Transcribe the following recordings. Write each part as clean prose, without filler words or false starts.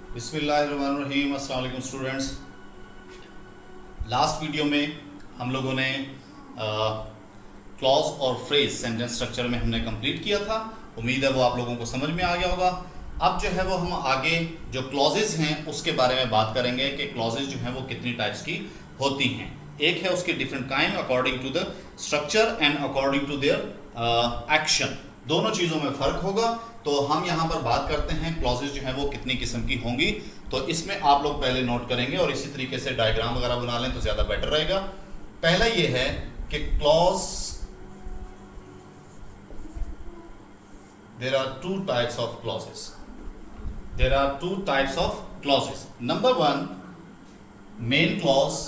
बिस्मिल्लाहिर्रहमानिर्रहीम। अस्सलाम वालेकुम स्टूडेंट्स। लास्ट वीडियो में हम लोगों ने क्लॉज और फ्रेज सेंटेंस स्ट्रक्चर में हमने कंप्लीट किया था। उम्मीद है वो आप लोगों को समझ में आ गया होगा। अब जो है वो हम आगे जो क्लॉजेज हैं उसके बारे में बात करेंगे कि क्लॉजेज जो हैं वो कितनी टाइप्स की होती हैं। एक है उसके different kind according to the structure and according to their action. दोनों चीज़ों में फ़र्क होगा। तो हम यहाँ पर बात करते हैं क्लॉजेज जो हैं वो कितनी किस्म की होंगी। तो इसमें आप लोग पहले नोट करेंगे और इसी तरीके से डायग्राम वगैरह बना लें तो ज़्यादा बेटर रहेगा। पहला ये है कि clause, there are two types of clauses. There are two types of clauses. Number one, main clause.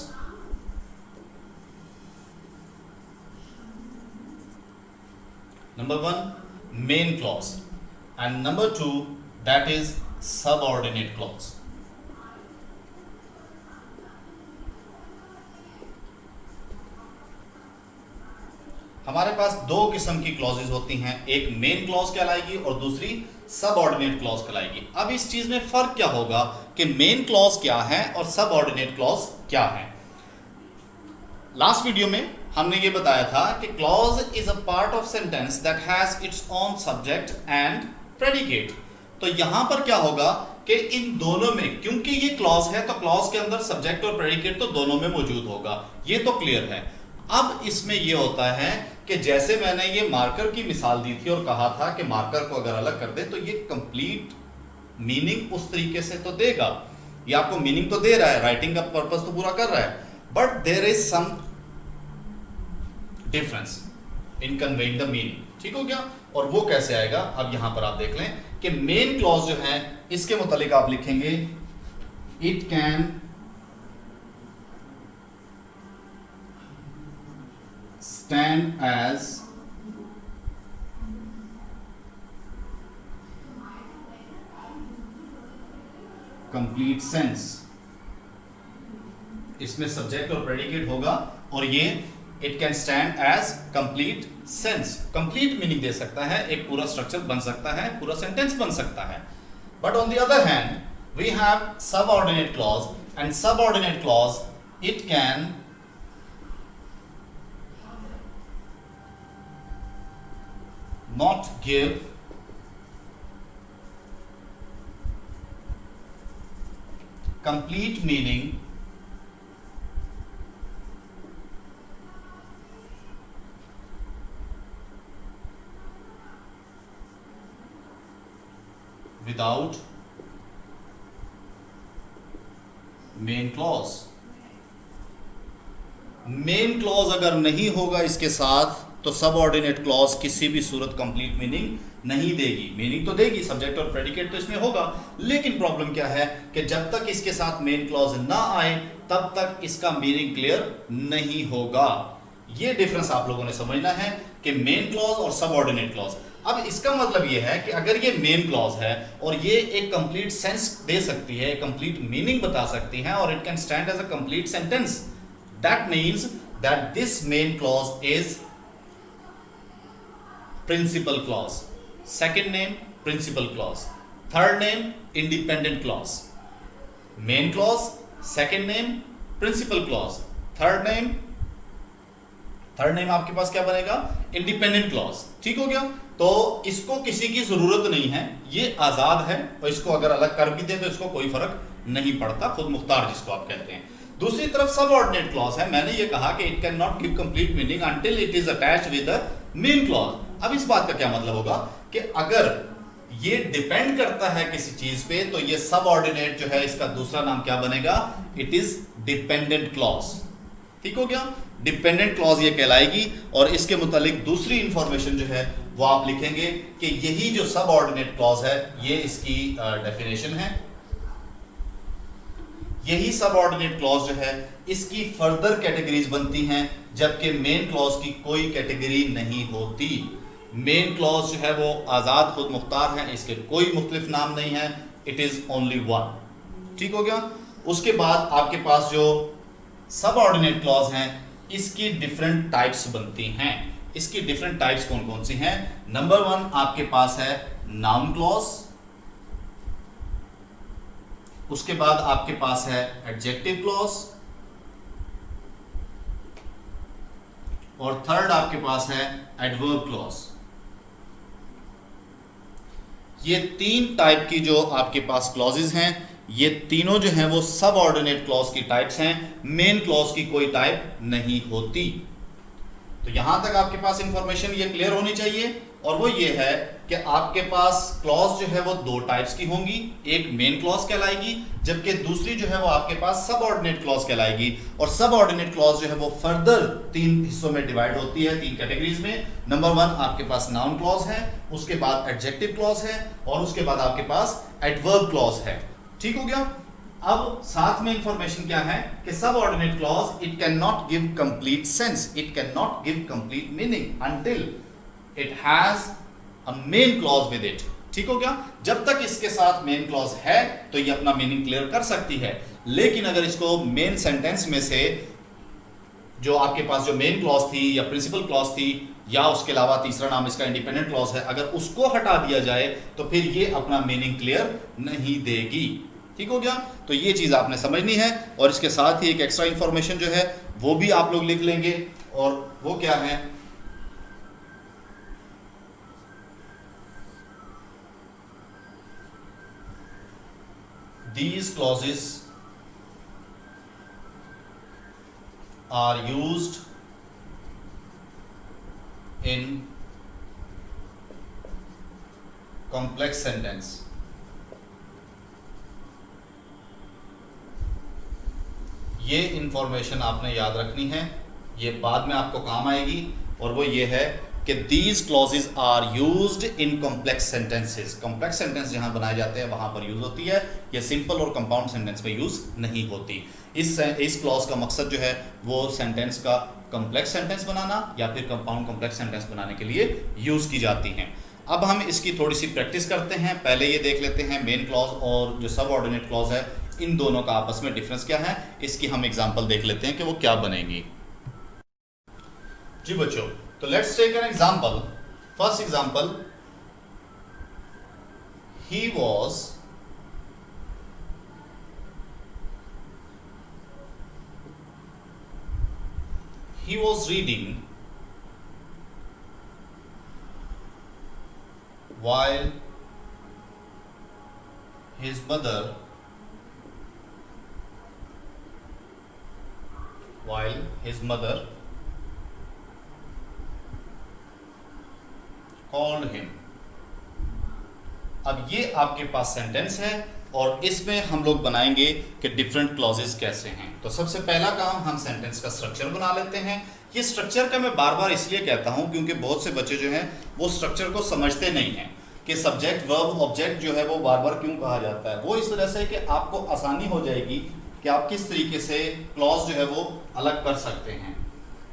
Number one, main clause, and number two, that is subordinate clause. हमारे पास दो किस्म की क्लॉजेज होती हैं, एक मेन क्लॉज कहलाएगी और दूसरी सबऑर्डिनेट क्लॉज कहलाएगी। अब इस चीज में फर्क क्या होगा कि मेन क्लॉज क्या है और सबऑर्डिनेट क्लॉज क्या है। लास्ट वीडियो में हमने ये बताया था कि clause is a part of sentence that has its own subject and predicate. तो यहां पर क्या होगा कि इन दोनों में, क्योंकि ये क्लॉज है तो क्लॉज के अंदर सब्जेक्ट और प्रेडिकेट तो दोनों में मौजूद होगा, ये तो क्लियर है। अब इसमें यह होता है कि जैसे मैंने ये मार्कर की मिसाल दी थी और कहा था कि मार्कर को अगर अलग कर दे तो ये कंप्लीट मीनिंग उस तरीके से तो देगा, ये आपको मीनिंग तो दे रहा है, राइटिंग का पर्पस तो पूरा कर रहा है, but there is some difference in conveying the meaning. ठीक हो गया। और वो कैसे आएगा, अब यहां पर आप देख लें कि मेन क्लॉज जो है इसके मुतालिक आप लिखेंगे it can stand as complete sense। इसमें सब्जेक्ट और प्रेडिकेट होगा और ये it can stand as complete sense, complete meaning दे सकता है, एक पूरा स्ट्रक्चर बन सकता है, पूरा सेंटेंस बन सकता है। But on the other hand we have subordinate clause, and subordinate clause it can not give complete meaning without main clause। Main clause अगर नहीं होगा इसके साथ तो सबऑर्डिनेट क्लॉज किसी भी सूरत कंप्लीट मीनिंग नहीं देगी। मीनिंग तो देगी, सब्जेक्ट और प्रेडिकेट तो इसमें होगा, लेकिन प्रॉब्लम क्या है कि जब तक इसके साथ मेन क्लॉज ना आए तब तक इसका मीनिंग क्लियर नहीं होगा। ये डिफरेंस आप लोगों ने समझना है कि मेन क्लॉज और सबऑर्डिनेट क्लॉज। अब इसका मतलब ये है कि अगर ये मेन क्लॉज है और ये एक कंप्लीट सेंस दे सकती है, कंप्लीट मीनिंग बता सकती है और it can stand as a complete sentence, that means that this main clause is principal clause, second name principal clause, third name independent clause। main clause, second name principal clause, third name आपके पास क्या बनेगा, independent clause। ठीक हो गया। तो इसको किसी की जरूरत नहीं है, ये आजाद है और इसको अगर अलग कर भी दे तो इसको कोई फर्क नहीं पड़ता, खुद मुख्तार जिसको आप कहते हैं। दूसरी तरफ सबऑर्डिनेट क्लॉज है, मैंने ये कहा कि it can not give complete meaning until it is attached with the main clause. अब इस बात का क्या मतलब होगा कि अगर ये डिपेंड करता है किसी चीज पे तो ये सबऑर्डिनेट जो है इसका दूसरा नाम क्या बनेगा, इट इज डिपेंडेंट क्लॉज। ठीक हो गया। डिपेंडेंट क्लॉज ये कहलाएगी और इसके मुतालिक दूसरी इंफॉर्मेशन जो है वो आप लिखेंगे कि यही जो सबऑर्डिनेट क्लॉज है ये इसकी डेफिनेशन है। यही सबऑर्डिनेट क्लॉज जो है इसकी फर्दर कैटेगरीज बनती हैं, जबकि मेन क्लॉज की कोई कैटेगरी नहीं होती। मेन क्लॉज जो है वो आजाद खुद मुख्तार है, इसके कोई मुख्तलिफ नाम नहीं है, इट इज ओनली वन। ठीक हो गया। उसके बाद आपके पास जो सबऑर्डिनेट क्लॉज हैं इसकी डिफरेंट टाइप्स बनती हैं। इसकी डिफरेंट टाइप्स कौन कौन सी हैं? नंबर 1 आपके पास है नाउन क्लॉज, उसके बाद आपके पास है एडजेक्टिव क्लॉज, और थर्ड आपके पास है एडवर्ब क्लॉज। ये तीन टाइप की जो आपके पास क्लॉजेज हैं, ये तीनों जो हैं वो सब ऑर्डिनेट क्लॉज की टाइप्स हैं, मेन क्लॉज की कोई टाइप नहीं होती। तो यहां तक आपके पास इंफॉर्मेशन ये क्लियर होनी चाहिए, और वो ये है कि आपके पास क्लॉज जो है वो दो टाइप्स की होंगी, एक मेन क्लॉज कहलाएगी, जबकि दूसरी जो है वो आपके पास सब ऑर्डिनेट क्लॉज कहलाएगी। और सब ऑर्डिनेट क्लॉज जो है वो फर्दर तीन हिस्सों में डिवाइड होती है, तीन कैटेगरीज में। नंबर वन आपके पास नाउन क्लॉज है, उसके बाद एडजेक्टिव क्लॉज है, और उसके बाद आपके पास एडवर्ब क्लॉज है। ठीक हो गया। अब साथ में इंफॉर्मेशन क्या है कि सब ordinate clause it can not give complete sense, it can not give complete meaning until it has a main clause with it. ठीक हो गया। जब तक इसके साथ मेन क्लॉज है तो ये अपना मीनिंग क्लियर कर सकती है, लेकिन अगर इसको मेन सेंटेंस में से जो आपके पास जो मेन क्लॉज थी या प्रिंसिपल क्लॉज थी, या उसके अलावा तीसरा नाम इसका इंडिपेंडेंट क्लॉज है, अगर उसको हटा दिया जाए तो फिर ये अपना मीनिंग क्लियर नहीं देगी। ठीक हो गया। तो ये चीज आपने समझनी है, और इसके साथ ही एक एक्स्ट्रा इंफॉर्मेशन जो है वो भी आप लोग लिख लेंगे, और वो क्या है, these clauses are used in complex sentence। ये इंफॉर्मेशन आपने याद रखनी है, ये बाद में आपको काम आएगी, और वो ये है कि these clauses are used in complex sentences। complex sentence जहां बनाए जाते हैं वहां पर यूज होती है, ये सिंपल और कंपाउंड सेंटेंस में यूज नहीं होती। इस क्लॉज का मकसद जो है वो सेंटेंस का कॉम्प्लेक्स सेंटेंस बनाना या फिर कंपाउंड कॉम्प्लेक्स सेंटेंस बनाने के लिए यूज की जाती हैं। अब हम इसकी थोड़ी सी प्रैक्टिस करते हैं। पहले ये देख लेते हैं मेन क्लॉज और जो सब ऑर्डिनेट क्लॉज है, इन दोनों का आपस में डिफरेंस क्या है, इसकी हम एग्जांपल देख लेते हैं कि वो क्या बनेंगी। जी बच्चों, तो let's take an example. First example, he was reading while his mother called him। अब ये आपके पास सेंटेंस है, और इसमें हम लोग बनाएंगे कि डिफरेंट क्लॉजेस कैसे हैं। तो सबसे पहला काम, हम सेंटेंस का स्ट्रक्चर बना लेते हैं। ये स्ट्रक्चर का मैं बार बार इसलिए कहता हूं क्योंकि बहुत से बच्चे जो हैं वो स्ट्रक्चर को समझते नहीं हैं कि सब्जेक्ट वर्ब ऑब्जेक्ट जो है वो बार बार क्यों कहा जाता है। वो इस तरह से कि आपको आसानी हो जाएगी कि आप किस तरीके से क्लॉज जो है वो अलग कर सकते हैं।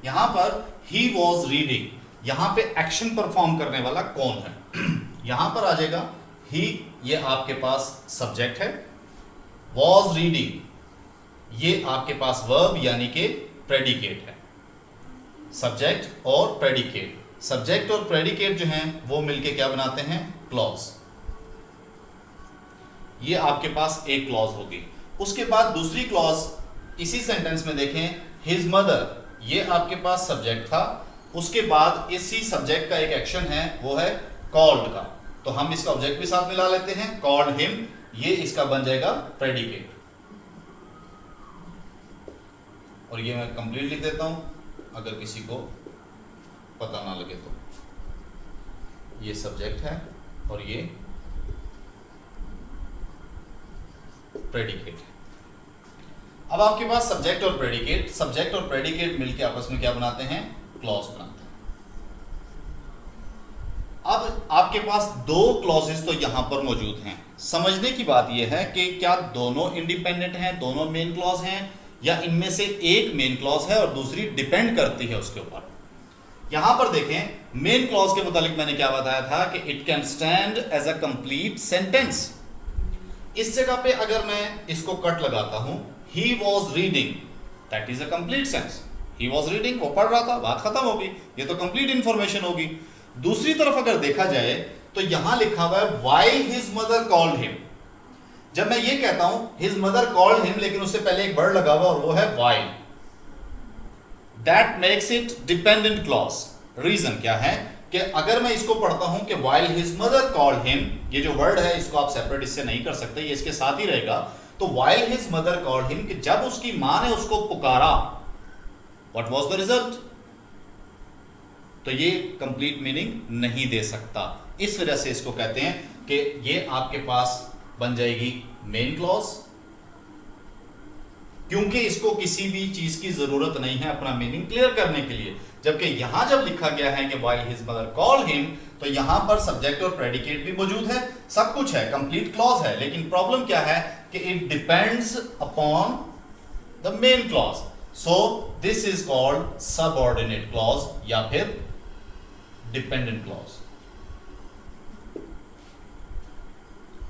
यहां पर ही वॉज रीडिंग, यहां पे एक्शन परफॉर्म करने वाला कौन है, यहां पर आ जाएगा ही, ये आपके पास सब्जेक्ट है। वॉज रीडिंग ये आपके पास वर्ब यानी कि प्रेडिकेट है। सब्जेक्ट और प्रेडिकेट, सब्जेक्ट और प्रेडिकेट जो हैं वो मिलके क्या बनाते हैं, क्लॉज। ये आपके पास एक क्लॉज होगी। उसके बाद दूसरी क्लॉज इसी सेंटेंस में देखें, हिज मदर, ये आपके पास सब्जेक्ट था। उसके बाद इसी सब्जेक्ट का एक एक्शन है, वो है कॉल्ड का, तो हम इसका ऑब्जेक्ट भी साथ मिला लेते हैं, कॉल्ड हिम, ये इसका बन जाएगा प्रेडिकेट। और ये मैं कंप्लीट लिख देता हूं अगर किसी को पता ना लगे तो। ये सब्जेक्ट है और ये प्रेडिकेट है। अब आपके पास सब्जेक्ट और प्रेडिकेट मिलके आपस में क्या बनाते हैं, क्लॉज बनाते हैं। अब आपके पास दो क्लॉजेस तो यहां पर मौजूद हैं। समझने की बात यह है कि क्या दोनों इंडिपेंडेंट हैं, दोनों मेन क्लॉज हैं, या इनमें से एक मेन क्लॉज है और दूसरी डिपेंड करती है उसके ऊपर। यहां पर देखें, मेन क्लॉज के मुतालिक मैंने क्या बताया था कि it can stand as a complete sentence. इस जगह पे अगर मैं इसको कट लगाता हूं, he was reading, that is a complete sense. He was reading, वो पढ़ रहा था, बात खत्म होगी, ये तो कंप्लीट इंफॉर्मेशन होगी। दूसरी तरफ अगर देखा जाए तो यहां लिखा हुआ है while his mother called him. जब मैं ये कहता हूं हिज मदर कॉल्ड हिम, लेकिन उससे पहले एक वर्ड लगा हुआ और वो है while, that makes it dependent clause. Reason क्या है कि अगर मैं इसको पढ़ता हूं कि while his mother called him, ये जो वर्ड है इसको आप सेपरेट इससे नहीं कर सकते, ये इसके साथ ही रहेगा। तो while his mother called him, कि जब उसकी मां ने उसको पुकारा, व्हाट वाज द रिजल्ट, तो ये कंप्लीट मीनिंग नहीं दे सकता। इस वजह से इसको कहते हैं कि ये आपके पास बन जाएगी मेन क्लॉज, क्योंकि इसको किसी भी चीज की जरूरत नहीं है अपना मीनिंग क्लियर करने के लिए। जबकि यहां जब लिखा गया है कि while his mother called him, तो यहां पर सब्जेक्ट और प्रेडिकेट भी मौजूद है, सब कुछ है, कंप्लीट क्लॉज है। लेकिन प्रॉब्लम क्या है कि it depends upon the main clause, so this is called subordinate clause या फिर डिपेंडेंट क्लॉज।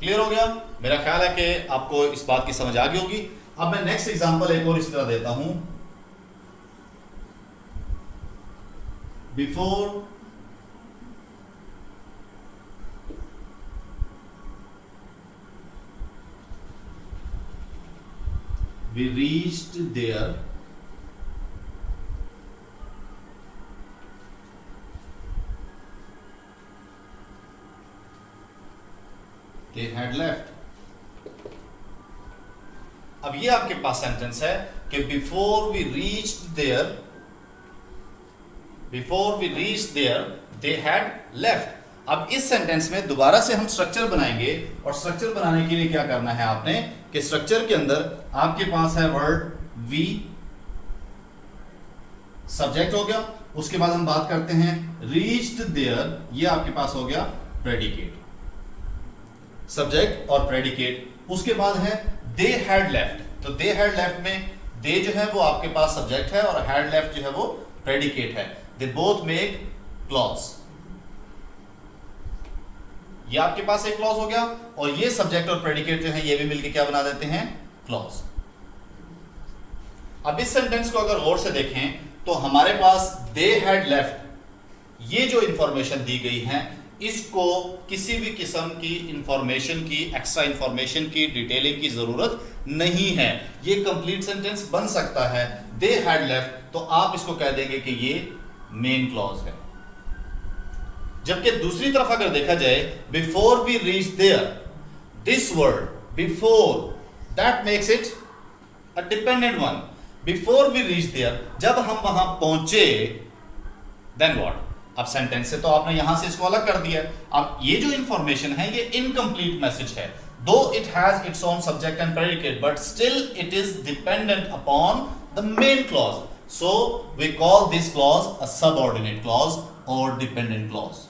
क्लियर हो गया? मेरा ख्याल है कि आपको इस बात की समझ आ गई होगी। अब मैं नेक्स्ट एग्जांपल एक और इस तरह देता हूं। Before we reached there, they had left। अब ये आपके पास सेंटेंस है कि before we reached there, they had left. अब इस सेंटेंस में दोबारा से हम स्ट्रक्चर बनाएंगे, और स्ट्रक्चर बनाने के लिए क्या करना है आपने कि स्ट्रक्चर के अंदर आपके पास है वर्ड वी, सब्जेक्ट हो गया, उसके बाद हम बात करते हैं रीच्ड देयर, ये आपके पास हो गया प्रेडिकेट, सब्जेक्ट और प्रेडिकेट। उसके बाद है दे हैड लेफ्ट, तो दे हैड लेफ्ट में दे जो है वो आपके पास सब्जेक्ट है और हैड लेफ्ट जो है वो प्रेडिकेट है। दे बोथ मेक क्लॉज, ये आपके पास एक क्लॉज हो गया, और ये सब्जेक्ट और प्रेडिकेट जो है ये भी मिलके क्या बना देते हैं, क्लॉज। अब इस सेंटेंस को अगर गौर से देखें तो हमारे पास दे हैड लेफ्ट, ये जो इंफॉर्मेशन दी गई है, इसको किसी भी किस्म की इंफॉर्मेशन की, एक्स्ट्रा इंफॉर्मेशन की, डिटेलिंग की जरूरत नहीं है, ये कंप्लीट सेंटेंस बन सकता है। दे हैड लेफ्ट, तो आप इसको कह देंगे कि ये मेन क्लॉज है। जबकि दूसरी तरफ अगर देखा जाए, before we reach there, this word before, that makes it a dependent one. Before we reach there, जब हम वहां पहुंचे, देन व्हाट, अब सेंटेंस से तो आपने यहां से इसको अलग कर दिया। अब ये जो इंफॉर्मेशन है ये इनकम्प्लीट मैसेज है, though it has its own subject and predicate, but still it is dependent upon the main clause, so we call this clause a subordinate clause और डिपेंडेंट क्लॉज।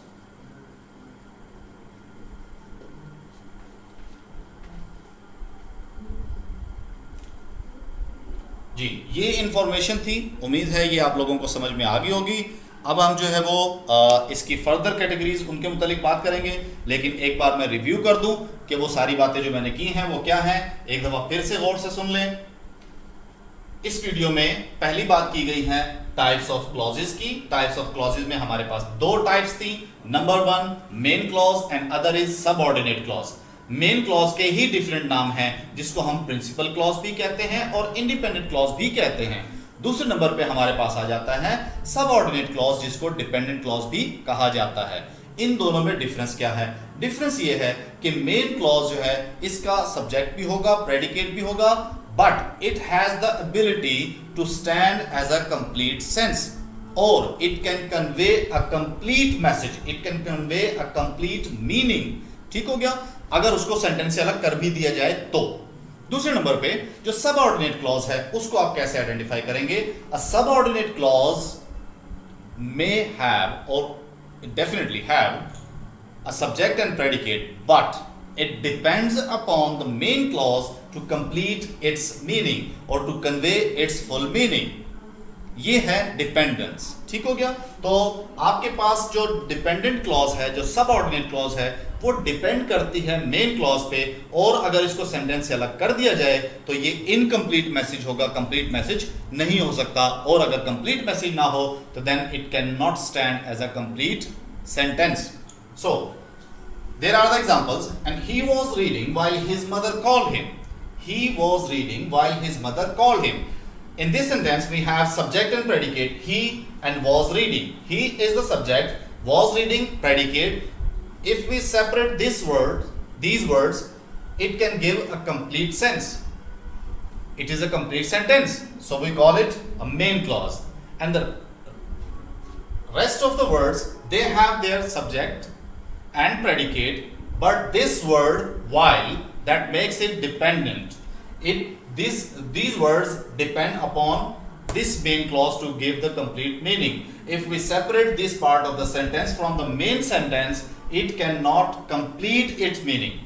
जी, ये इंफॉर्मेशन थी, उम्मीद है ये आप लोगों को समझ में आ गई होगी। अब हम जो है वो इसकी फर्दर कैटेगरीज उनके मुतालिक बात करेंगे, लेकिन एक बार मैं रिव्यू कर दूं कि वो सारी बातें जो मैंने की हैं वो क्या हैं, एक दफा फिर से गौर से सुन लें। इस वीडियो में पहली बात की गई है टाइप्स ऑफ क्लॉजेस की। टाइप्स ऑफ क्लॉजेस में हमारे पास दो टाइप्स थी, number one main clause and other is subordinate clause. Main clause के ही डिफरेंट नाम हैं, जिसको हम प्रिंसिपल क्लॉज भी कहते हैं और इंडिपेंडेंट क्लॉज भी कहते हैं। दूसरे नंबर पे हमारे पास आ जाता है सबऑर्डिनेट क्लॉज, जिसको डिपेंडेंट क्लॉज भी कहा जाता है। इन दोनों में डिफरेंस क्या है? डिफरेंस ये है कि मेन क्लॉज जो है इसका सब्जेक्ट भी होगा, प्रेडिकेट भी होगा, but it has the ability to stand as a complete sense, और it can convey a complete message, it can convey a complete meaning. ठीक हो गया, अगर उसको सेंटेंस से अलग कर भी दिया जाए तो। दूसरे नंबर पे जो सबऑर्डिनेट क्लॉज है उसको आप कैसे आइडेंटिफाई करेंगे? A subordinate clause may have और definitely have a subject and predicate, but it depends upon the main clause to complete its meaning और to convey its full meaning. ये है डिपेंडेंस। ठीक हो गया, तो आपके पास जो डिपेंडेंट क्लॉज है, जो सबऑर्डिनेट क्लॉज है, वो डिपेंड करती है मेन क्लॉज पे, और अगर इसको सेंटेंस से अलग कर दिया जाए तो ये इनकम्प्लीट मैसेज होगा, कंप्लीट मैसेज नहीं हो सकता, और अगर कंप्लीट मैसेज ना हो तो then it can not stand as a complete sentence. So There are the examples. And he was reading while his mother called him. He was reading while his mother called him. In this sentence, we have subject and predicate, he and was reading. He is the subject, was reading, predicate. If we separate these words, it can give a complete sense. It is a complete sentence. So we call it a main clause. And the rest of the words, they have their subject and predicate, but this word while, that makes it dependent. These words depend upon this main clause to give the complete meaning. If we separate this part of the sentence from the main sentence, it cannot complete its meaning.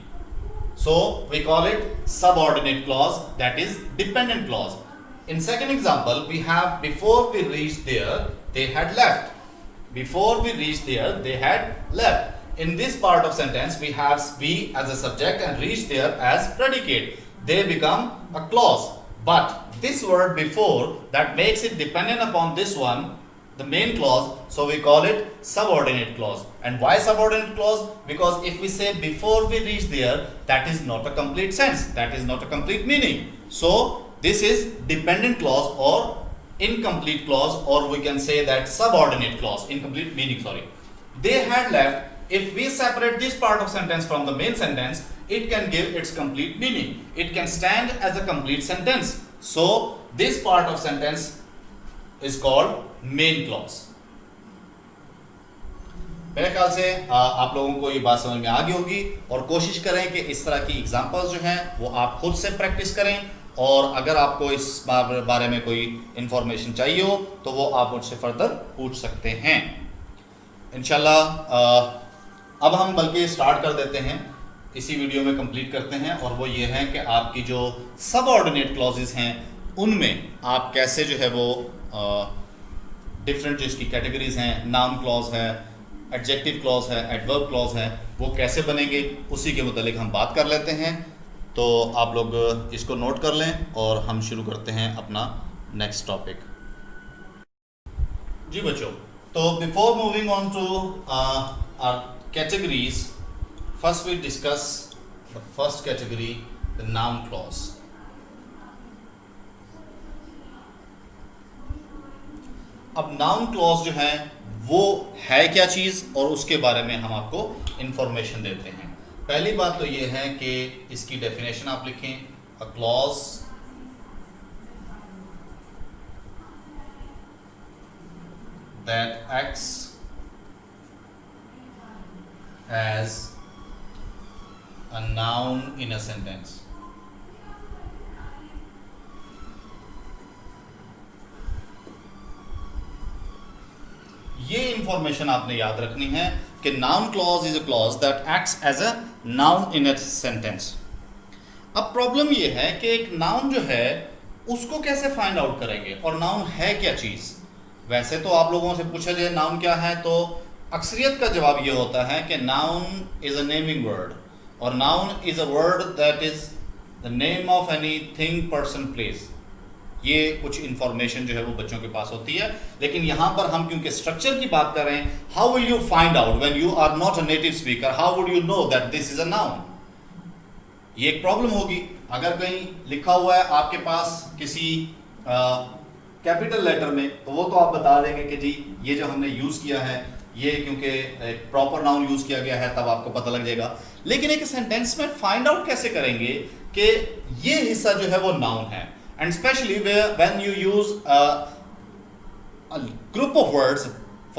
So we call it subordinate clause, that is dependent clause. In second example, we have before we reached there, they had left. Before we reached there, they had left. In this part of sentence, we have we as a subject and reach there as predicate. They become a clause. But this word before, that makes it dependent upon this one, the main clause, so we call it subordinate clause. And why subordinate clause? Because if we say before we reach there, that is not a complete sense, that is not a complete meaning. So this is dependent clause or incomplete clause, or we can say that subordinate clause, incomplete meaning, sorry. They had left. If we separate this part of sentence from the main sentence, it can give its complete meaning. It can stand as a complete sentence. So this part of sentence is called main clause. मेरे ख्याल से आप लोगों को ये बात समझ में आ गई होगी, और कोशिश करें कि इस तरह की एग्जांपल्स जो हैं वो आप खुद से प्रैक्टिस करें, और अगर आपको इस बारे में कोई इंफॉर्मेशन चाहिए हो तो वो आप मुझसे फर्दर पूछ सकते हैं इंशाल्लाह। अब हम बल्कि स्टार्ट कर देते हैं, इसी वीडियो में कंप्लीट करते हैं, और वो ये है कि आपकी जो सबऑर्डिनेट क्लॉजेस हैं उनमें आप कैसे जो है वो डिफरेंट जो इसकी कैटेगरीज हैं, नाउन क्लॉज है, एडजेक्टिव क्लॉज है, एडवर्ब क्लॉज है, वो कैसे बनेंगे उसी के मुतालिक हम बात कर लेते हैं। तो आप लोग इसको नोट कर लें और हम शुरू करते हैं अपना नेक्स्ट टॉपिक। जी बच्चों, तो before moving on to our categories, first we discuss the first category, the noun clause. अब नाउन क्लॉज जो है वो है क्या चीज़, और उसके बारे में हम आपको इंफॉर्मेशन देते हैं। पहली बात तो ये है कि इसकी डेफिनेशन आप लिखें, a clause that acts as a noun in a sentence. ये इंफॉर्मेशन आपने याद रखनी है कि noun clause is a clause that acts as a noun in a sentence. अब प्रॉब्लम ये है कि एक नाउन जो है उसको कैसे फाइंड आउट करेंगे, और नाउन है क्या चीज़। वैसे तो आप लोगों से पूछा जाए नाउन क्या है, तो अक्सरियत का जवाब ये होता है कि noun is a naming word, और noun is a word that is the name of anything, person, place. ये कुछ इंफॉर्मेशन जो है वो बच्चों के पास होती है, लेकिन यहाँ पर हम क्योंकि स्ट्रक्चर की बात कर रहे हैं, how will you find out when you are not a native speaker, how would you know that this is a noun. ये एक प्रॉब्लम होगी। अगर कहीं लिखा हुआ है आपके पास किसी कैपिटल लेटर में, तो वो तो आप बता देंगे कि जी ये जो हमने यूज किया है ये क्योंकि एक प्रॉपर नाउन यूज किया गया है, तब आपको पता लग जाएगा। लेकिन एक सेंटेंस में फाइंड आउट कैसे करेंगे कि ये हिस्सा जो है वो नाउन है, and especially when you use a group of words,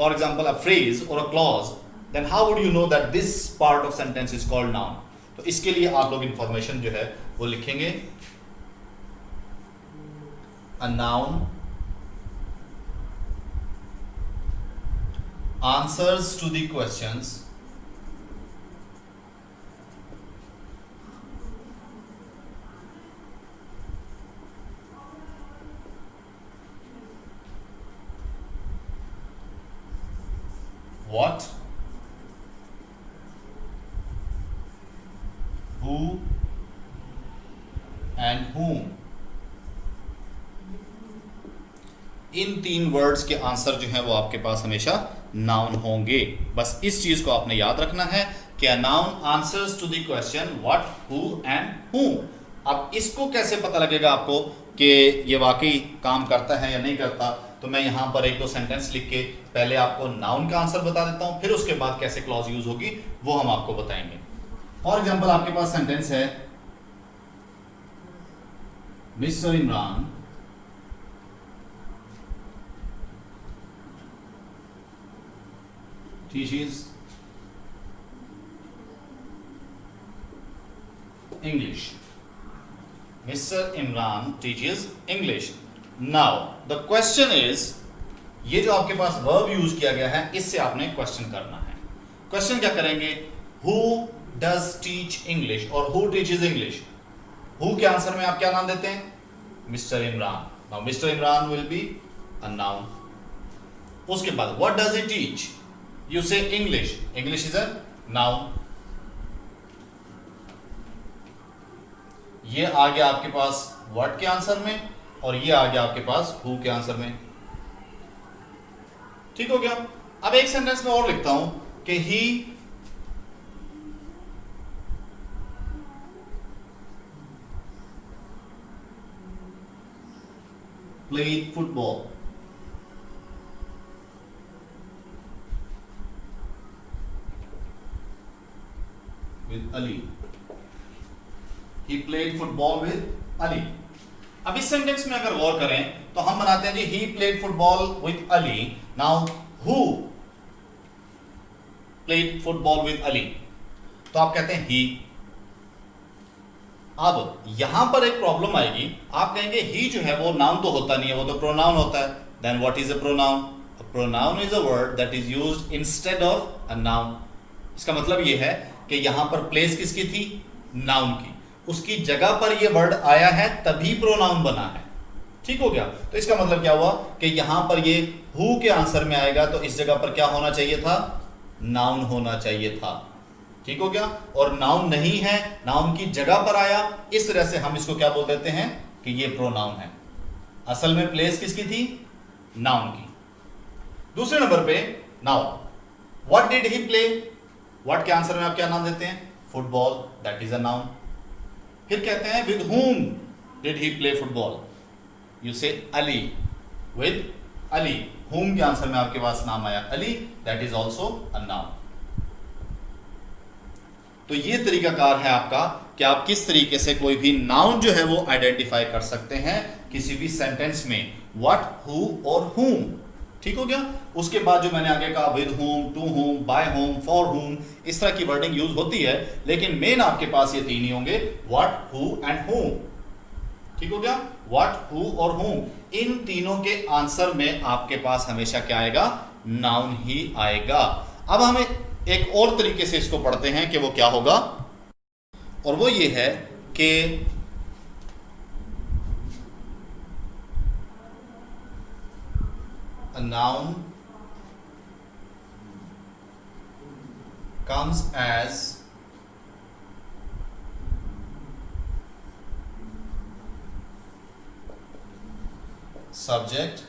for example a phrase or a clause, then how would you know that this part of sentence is called noun? तो इसके लिए आप लोग इंफॉर्मेशन जो है वो लिखेंगे, a noun answers to the questions what, who and whom। In 3 words के आंसर जो हैं वो आपके पास हमेशा नाउन होंगे। बस इस चीज़ को आपने याद रखना है कि a noun answers to the question what, who and whom। अब इसको कैसे पता लगेगा आपको कि ये वाकई काम करता है या नहीं करता, तो मैं यहां पर एक दो सेंटेंस लिख के पहले आपको नाउन का आंसर बता देता हूं, फिर उसके बाद कैसे क्लॉज यूज होगी वो हम आपको बताएंगे। फॉर एग्जाम्पल आपके पास सेंटेंस है mister Imran teaches English। Mr. Imran teaches English। Now the question is, ये जो आपके पास वर्ब यूज किया गया है इससे आपने क्वेश्चन करना है। क्वेश्चन क्या करेंगे, Who does teach English और Who teaches English। Who के आंसर में आप क्या नाम देते हैं, Mr. Imran। Now Mr. Imran will be a noun। उसके बाद What does he teach, you say English। English is a noun। ये आ गया आपके पास what के आंसर में और ये आ गया आपके पास who के आंसर में। ठीक हो गया। अब एक सेंटेंस में और लिखता हूं कि he played football with Ali। He played football with Ali। अब इस सेंटेंस में अगर गौर करें तो हम बनाते हैं जी he played football with Ali। Now who played football with Ali, तो आप कहते हैं he। अब यहां पर एक प्रॉब्लम आएगी, आप कहेंगे he जो है वो नाउन तो होता नहीं है, वो तो प्रोनाउन होता है। Then what is a pronoun? A pronoun is a word that is used instead of a noun। इसका मतलब ये है कि यहां पर प्लेस किसकी थी, नाउन की, उसकी जगह पर ये वर्ड आया है तभी प्रोनाउन बना है। ठीक हो गया। तो इसका मतलब क्या हुआ कि यहां पर ये हु के आंसर में आएगा तो इस जगह पर क्या होना चाहिए था, नाउन होना चाहिए था। ठीक हो गया। और नाउन नहीं है, नाउन की जगह पर आया, इस तरह से हम इसको क्या बोल देते हैं कि ये प्रोनाउन है। असल में प्लेस किसकी थी, नाउन की। दूसरे नंबर पे now what did he play, what के आंसर में आप क्या नाम देते हैं, football, that is a noun. फिर कहते हैं with whom did he play football, you say Ali, with Ali। whom के आंसर में आपके पास नाम आया Ali, that is also a noun। तो ये तरीकाकार है आपका कि आप किस तरीके से कोई भी नाउन जो है वो आइडेंटिफाई कर सकते हैं किसी भी सेंटेंस में, what, who और whom। ठीक हो गया। उसके बाद जो मैंने आगे कहा with whom, to whom, by whom, for whom, इस तरह की वर्डिंग यूज होती है, लेकिन मेन आपके पास ये तीन ही होंगे, what, who and whom। ठीक हो गया। what, who और whom, इन तीनों के आंसर में आपके पास हमेशा क्या आएगा, नाउन ही आएगा। अब हम एक और तरीके से इसको पढ़ते हैं कि वो क्या होगा, और वो ये है कि a noun comes as subject,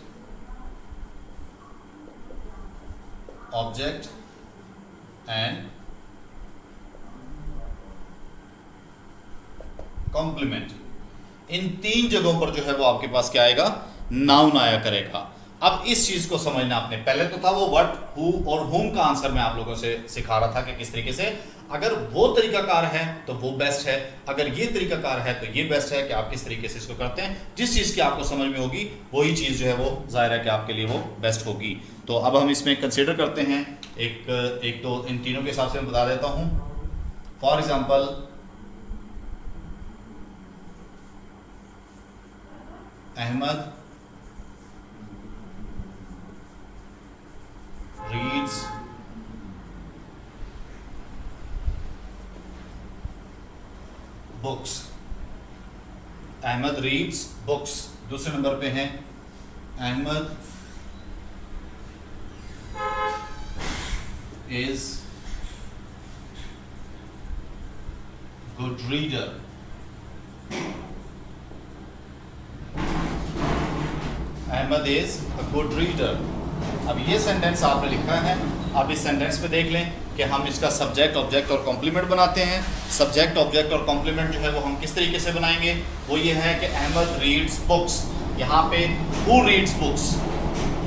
object and complement। इन तीन जगहों पर जो है वो आपके पास क्या आएगा, नाउन आया करेगा। अब इस चीज को समझना आपने, पहले तो था वो व्हाट, हु और whom का आंसर मैं आप लोगों से सिखा रहा था कि किस तरीके से, अगर वो तरीकाकार है तो वो बेस्ट है, अगर ये तरीकाकार है तो ये बेस्ट है कि आप किस तरीके से इसको करते हैं। जिस चीज की आपको समझ में होगी वही चीज जो है वो जाहिर है कि आपके लिए वो बेस्ट होगी। तो अब हम इसमें कंसिडर करते हैं, एक तो इन तीनों के हिसाब से मैं बता देता हूं। For example Ahmad reads books। Ahmad reads books. दूसरे नंबर पे है Ahmad is good reader. Ahmad is a good reader. अब ये सेंटेंस आपने लिखा है, आप इस सेंटेंस पे देख लें कि हम इसका सब्जेक्ट, ऑब्जेक्ट और कॉम्प्लीमेंट बनाते हैं। सब्जेक्ट, ऑब्जेक्ट और कॉम्प्लीमेंट जो है वो हम किस तरीके से बनाएंगे, वो ये है कि अहमद रीड्स बुक्स, यहाँ पे हु रीड्स बुक्स।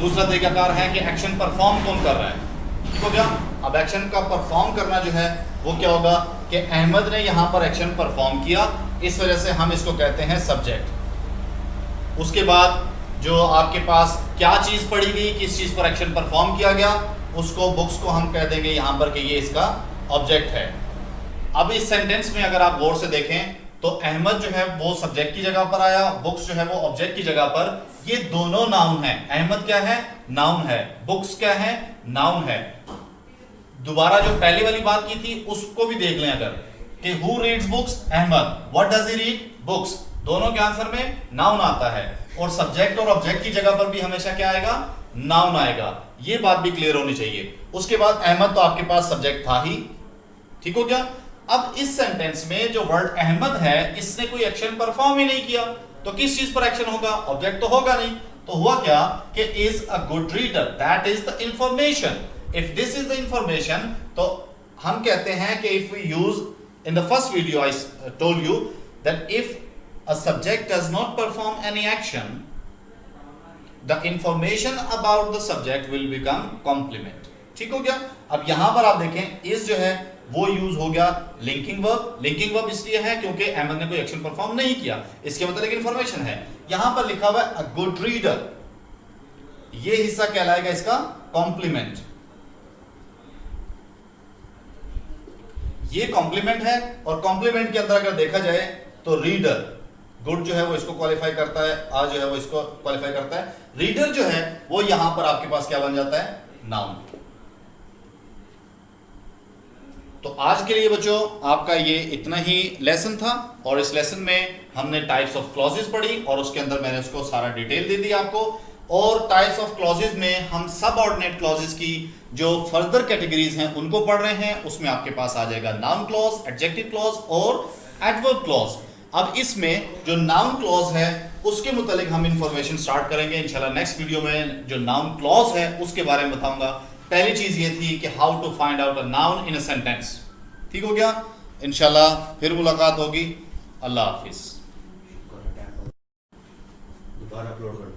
दूसरा तरीकाकार है कि एक्शन परफॉर्म कौन कर रहा है, ठीक हो गया। अब एक्शन का परफॉर्म करना जो है वो क्या होगा कि अहमद ने यहाँ पर एक्शन परफॉर्म किया, इस वजह से हम इसको कहते हैं सब्जेक्ट। उसके बाद जो आपके पास क्या चीज़ पढ़ी गई, किस चीज़ पर एक्शन परफॉर्म किया गया, उसको बुक्स को हम कह देंगे यहाँ पर कि ये इसका ऑब्जेक्ट है। अब इस सेंटेंस में अगर आप गौर से देखें तो अहमद जो है वो सब्जेक्ट की जगह पर आया, बुक्स जो है वो ऑब्जेक्ट की जगह पर। ये दोनों नाउन है। अहमद क्या है, नाउन है। बुक्स क्या है, नाउन है। दोबारा जो पहली वाली बात की थी उसको भी देख लें अगर, कि who reads books, Ahmad. What does he read, books. दोनों के आंसर में नाउन आता है और सब्जेक्ट और ऑब्जेक्ट की जगह पर भी हमेशा क्या आएगा, नाउन आएगा। ये बात भी क्लियर होनी चाहिए। उसके बाद अहमद तो आपके पास सब्जेक्ट था ही, ठीक हो गया। अब इस सेंटेंस में जो वर्ड अहमद है इसने कोई एक्शन परफॉर्म ही नहीं किया, तो किस चीज पर एक्शन होगा, ऑब्जेक्ट तो होगा नहीं। तो हुआ क्या कि is a good reader, that is the information. If this is the information, तो हम कहते हैं कि if we use in the first video I told you that if a subject does not perform any action, the information about the subject will become complement। ठीक हो गया। अब यहां पर आप देखें इस जो है वो यूज हो गया लिंकिंग वर्ब। लिंकिंग वर्ब इसलिए है क्योंकि अहमद ने कोई एक्शन परफॉर्म नहीं किया, इसके मतलब एक इंफॉर्मेशन है। यहां पर लिखा हुआ है अ गुड रीडर, ये हिस्सा कहलाएगा इसका कॉम्प्लीमेंट। ये कॉम्प्लीमेंट है और कॉम्प्लीमेंट के अंदर अगर देखा जाए तो रीडर, गुड जो है वो इसको क्वालिफाई करता है, आ जो है वो इसको क्वालिफाई करता है। रीडर जो है वो यहां पर आपके पास क्या बन जाता है, नाउन। तो आज के लिए बच्चों आपका ये इतना ही लेसन था और इस लेसन में हमने टाइप्स ऑफ क्लॉजेस पढ़ी और उसके अंदर मैंने उसको सारा डिटेल दे दी आपको। और टाइप्स ऑफ क्लॉजेस में हम सबऑर्डिनेट क्लॉजेस की जो फर्दर कैटेगरीज हैं उनको पढ़ रहे हैं। उसमें आपके पास आ जाएगा नाउन क्लॉज, एडजेक्टिव क्लॉज और एडवर्ब क्लॉज। अब इसमें जो नाउन क्लॉज है उसके मुतालिक हम इंफॉर्मेशन स्टार्ट करेंगे इंशाल्लाह। नेक्स्ट वीडियो में जो नाउन क्लॉज है उसके बारे में बताऊंगा। पहली चीज ये थी कि how to find out a noun in a sentence. ठीक हो गया, इंशाल्लाह फिर मुलाकात होगी। अल्लाह हाफिज। दोबारा अपलोड